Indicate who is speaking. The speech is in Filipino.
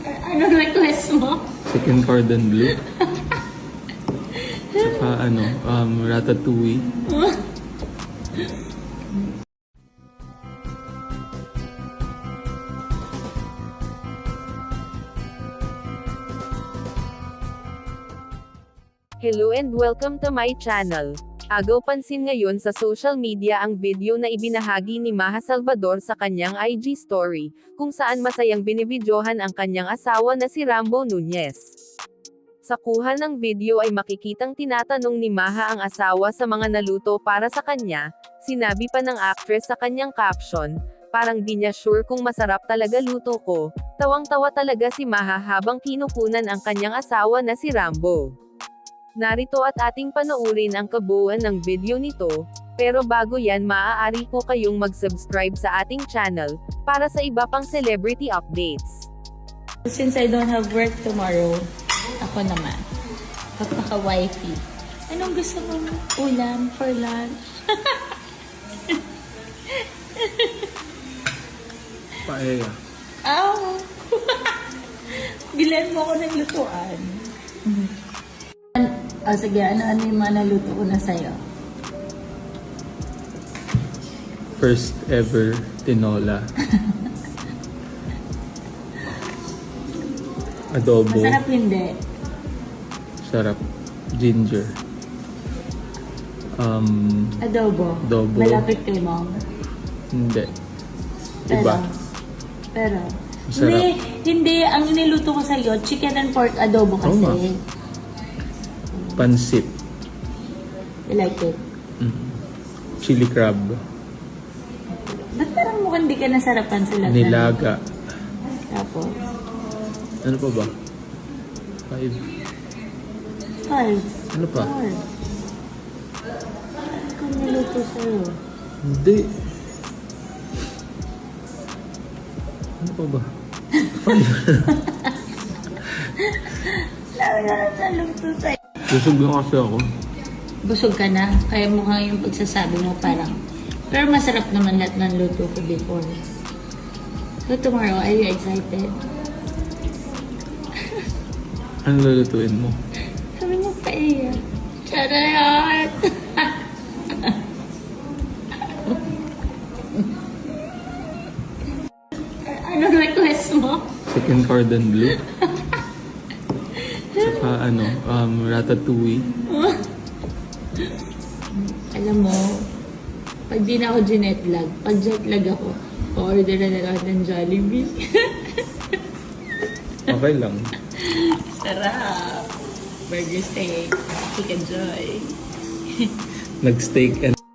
Speaker 1: Anong request mo?
Speaker 2: Chicken cordon bleu. Tsaka ratatouille.
Speaker 3: Hello and welcome to my channel. Agaw pansin ngayon sa social media ang video na ibinahagi ni Maha Salvador sa kanyang IG story, kung saan masayang binibidyohan ang kanyang asawa na si Rambo Nunez. Sa kuha ng video ay makikitang tinatanong ni Maha ang asawa sa mga naluto para sa kanya. Sinabi pa ng actress sa kanyang caption, parang di niya sure kung masarap talaga luto ko. Tawang-tawa talaga si Maha habang kinukunan ang kanyang asawa na si Rambo. Narito at ating panoorin ang kabuuan ng video nito, pero bago yan maaari po kayong mag-subscribe sa ating channel, para sa iba pang celebrity updates.
Speaker 1: Since I don't have work tomorrow, ako naman. Pagpaka-wifey. Anong gusto mong ulam for lunch?
Speaker 2: Paella.
Speaker 1: Oh! Bilan mo ako ng lutuan. Sige, ano yung mga naluto ko na sa'yo?
Speaker 2: First ever tinola. Adobo.
Speaker 1: Masarap hindi.
Speaker 2: Sarap. Ginger.
Speaker 1: Adobo.
Speaker 2: Adobo.
Speaker 1: Malapit kay mom.
Speaker 2: Hindi. Iba.
Speaker 1: Pero,
Speaker 2: Masarap.
Speaker 1: hindi. Ang niluto ko sa'yo, chicken and pork adobo kasi.
Speaker 2: Oo, Pansit.
Speaker 1: You like it?
Speaker 2: Chili crab.
Speaker 1: Ba't parang mukhang di ka nasarapan sa lahat?
Speaker 2: Nilaga.
Speaker 1: Tapos?
Speaker 2: Ano pa ba? 5.
Speaker 1: 5.
Speaker 2: Ano pa?
Speaker 1: 4. Ano kang niluto sa'yo?
Speaker 2: Hindi. Ano pa ba?
Speaker 1: Naluto sa'yo.
Speaker 2: Busog na kasi ako.
Speaker 1: Busog ka na? Kaya mukhang yung pagsasabi mo parang. Pero masarap naman lahat ng luto ko before. So tomorrow, are you excited?
Speaker 2: Ano lulutuin mo?
Speaker 1: Sabi mo paella. Charot! Anong request mo?
Speaker 2: Chicken cordon bleu. Tsaka ratatouille.
Speaker 1: Alam mo, pag di na ako ginetlag, pag jetlag ako, order na lang ng Jollibee.
Speaker 2: Okay lang.
Speaker 1: Sarap! Burger steak, chicken joy.
Speaker 2: Nag-steak and